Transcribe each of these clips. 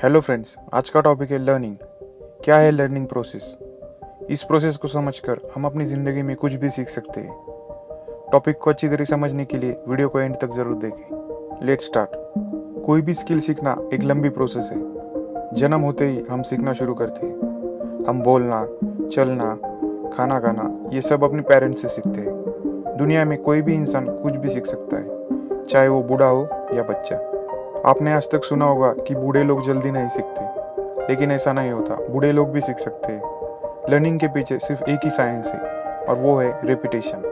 Hello friends, आज का topic है लर्निंग। क्या है लर्निंग प्रोसेस? इस प्रोसेस को समझकर हम अपनी ज़िंदगी में कुछ भी सीख सकते हैं। टॉपिक को अच्छी तरह समझने के लिए वीडियो को एंड तक ज़रूर देखें। Let's start. कोई भी स्किल सीखना एक लंबी प्रोसेस है। जन्म होते ही हम सीखना शुरू करते हैं। हम बोलना, चलना, खाना खाना, ये सब अपने पेरेंट्स से सीखते हैं। दुनिया में कोई भी इंसान कुछ भी सीख सकता है, चाहे वो बूढ़ा हो या बच्चा। आपने आज तक सुना होगा कि बूढ़े लोग जल्दी नहीं सीखते, लेकिन ऐसा नहीं होता। बूढ़े लोग भी सीख सकते हैं। लर्निंग के पीछे सिर्फ एक ही साइंस है, और वो है रेपिटेशन,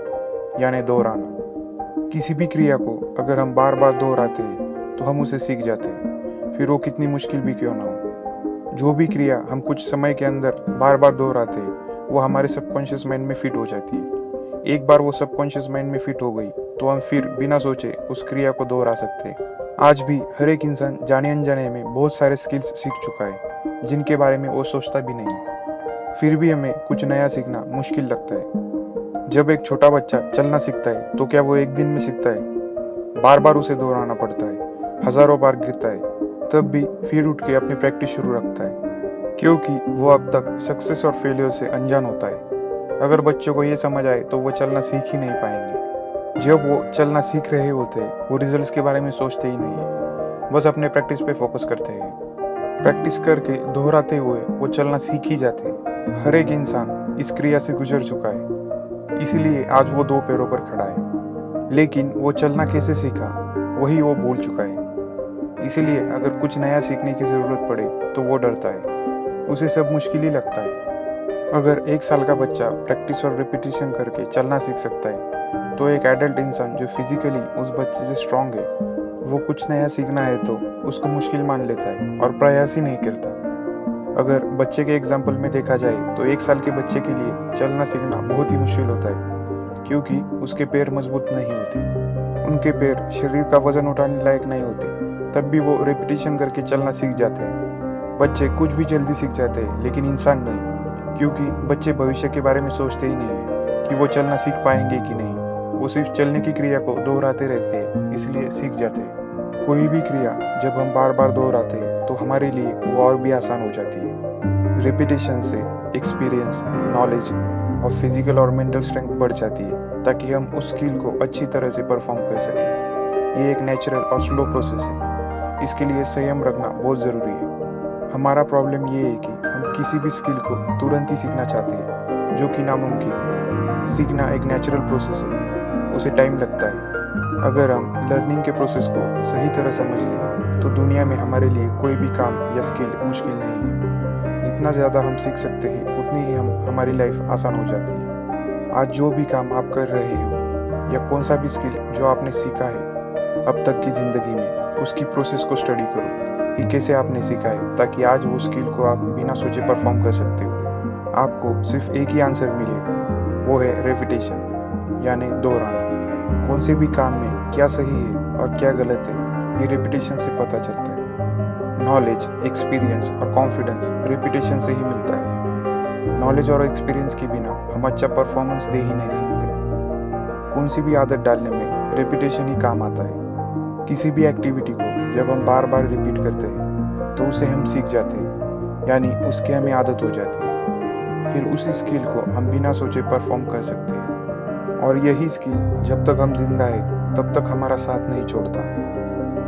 यानी दोहराना। किसी भी क्रिया को अगर हम बार बार दोहराते हैं तो हम उसे सीख जाते हैं, फिर वो कितनी मुश्किल भी क्यों ना हो। जो भी क्रिया हम कुछ समय के अंदर बार बार दोहराते हैं वो हमारे सबकॉन्शियस माइंड में फिट हो जाती है। एक बार वो सबकॉन्शियस माइंड में फिट हो गई तो हम फिर बिना सोचे उस क्रिया को दोहरा सकते हैं। आज भी हर एक इंसान जाने अनजाने में बहुत सारे स्किल्स सीख चुका है, जिनके बारे में वो सोचता भी नहीं है। फिर भी हमें कुछ नया सीखना मुश्किल लगता है। जब एक छोटा बच्चा चलना सीखता है तो क्या वो एक दिन में सीखता है? बार बार उसे दोहराना पड़ता है, हजारों बार गिरता है, तब भी फिर उठ के अपनी प्रैक्टिस शुरू रखता है, क्योंकि वो अब तक सक्सेस और फेलियर से अनजान होता है। अगर बच्चों को ये समझ आए तो वो चलना सीख ही नहीं पाएंगे। जब वो चलना सीख रहे होते हैं वो रिजल्ट्स के बारे में सोचते ही नहीं है, बस अपने प्रैक्टिस पे फोकस करते हैं। प्रैक्टिस करके दोहराते हुए वो चलना सीख ही जाते हैं। हर एक इंसान इस क्रिया से गुजर चुका है, इसीलिए आज वो दो पैरों पर खड़ा है। लेकिन वो चलना कैसे सीखा वही वो भूल चुका है। इसीलिए अगर कुछ नया सीखने की ज़रूरत पड़े तो वो डरता है, उसे सब मुश्किल ही लगता है। अगर 1 साल का बच्चा प्रैक्टिस और रिपीटिशन करके चलना सीख सकता है, तो एक एडल्ट इंसान जो फिजिकली उस बच्चे से स्ट्रांग है, वो कुछ नया सीखना है तो उसको मुश्किल मान लेता है और प्रयास ही नहीं करता। अगर बच्चे के एग्जाम्पल में देखा जाए तो 1 साल के बच्चे के लिए चलना सीखना बहुत ही मुश्किल होता है, क्योंकि उसके पैर मजबूत नहीं होते, उनके पैर शरीर का वजन उठाने लायक नहीं होते। तब भी वो रिपीटिशन करके चलना सीख जाते हैं। बच्चे कुछ भी जल्दी सीख जाते हैं, लेकिन इंसान नहीं, क्योंकि बच्चे भविष्य के बारे में सोचते ही नहीं है कि वो चलना सीख पाएंगे कि नहीं। वो सिर्फ चलने की क्रिया को दोहराते रहते हैं, इसलिए सीख जाते हैं। कोई भी क्रिया जब हम बार बार दोहराते हैं तो हमारे लिए वो और भी आसान हो जाती है। रेपिटेशन से एक्सपीरियंस, नॉलेज और फिजिकल और मेंटल स्ट्रेंथ बढ़ जाती है, ताकि हम उस स्किल को अच्छी तरह से परफॉर्म कर सकें। ये एक नेचुरल और स्लो प्रोसेस है, इसके लिए संयम रखना बहुत ज़रूरी है। हमारा प्रॉब्लम ये है कि हम किसी भी स्किल को तुरंत ही सीखना चाहते हैं, जो कि नामुमकिन है। सीखना एक नेचुरल प्रोसेस है, उसे टाइम लगता है। अगर हम लर्निंग के प्रोसेस को सही तरह समझ लें तो दुनिया में हमारे लिए कोई भी काम या स्किल मुश्किल नहीं है। जितना ज़्यादा हम सीख सकते हैं उतनी ही हमारी लाइफ आसान हो जाती है। आज जो भी काम आप कर रहे हो या कौन सा भी स्किल जो आपने सीखा है अब तक की ज़िंदगी में, उसकी प्रोसेस को स्टडी करो कि कैसे आपने सीखा है, ताकि आज वो स्किल को आप बिना सोचे परफॉर्म कर सकते हो। आपको सिर्फ एक ही आंसर मिलेगा, वो है रेपिटेशन, यानी दोहराना। कौन से भी काम में क्या सही है और क्या गलत है, ये रेपिटेशन से पता चलता है। नॉलेज, एक्सपीरियंस और कॉन्फिडेंस रेपिटेशन से ही मिलता है। नॉलेज और एक्सपीरियंस के बिना हम अच्छा परफॉर्मेंस दे ही नहीं सकते। कौन सी भी आदत डालने में रेपिटेशन ही काम आता है। किसी भी एक्टिविटी को जब हम बार बार रिपीट करते हैं तो उसे हम सीख जाते हैं, यानी उसकी हमें आदत हो जाती है। फिर उसी स्किल को हम बिना सोचे परफॉर्म कर सकते हैं, और यही स्किल जब तक हम जिंदा है तब तक हमारा साथ नहीं छोड़ता।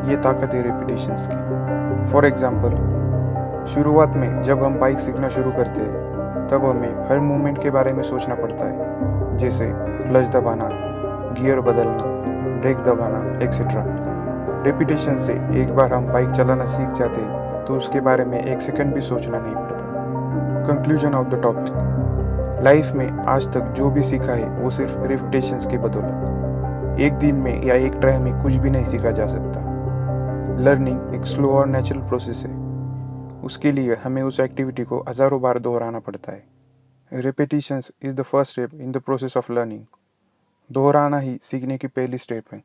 ये ताकत है रेपिटेशंस की। फॉर एग्जाम्पल, शुरुआत में जब हम बाइक सीखना शुरू करते हैं तब हमें हर मूवमेंट के बारे में सोचना पड़ता है, जैसे क्लच दबाना, गियर बदलना, ब्रेक दबाना, एक्सेट्रा। रेपिटेशन से एक बार हम बाइक चलाना सीख जाते हैं तो उसके बारे में 1 सेकंड भी सोचना नहीं पड़ता। Conclusion of the topic, life में आज तक जो भी सीखा है वो सिर्फ रेपिटेशंस की बदौलत। एक दिन में या एक ट्राई में कुछ भी नहीं सीखा जा सकता। लर्निंग एक स्लो और नेचुरल प्रोसेस है, उसके लिए हमें उस एक्टिविटी को हज़ारों बार दोहराना पड़ता है। Repetitions is the first step in the process of learning. दोहराना ही सीखने की पहली स्टेप है।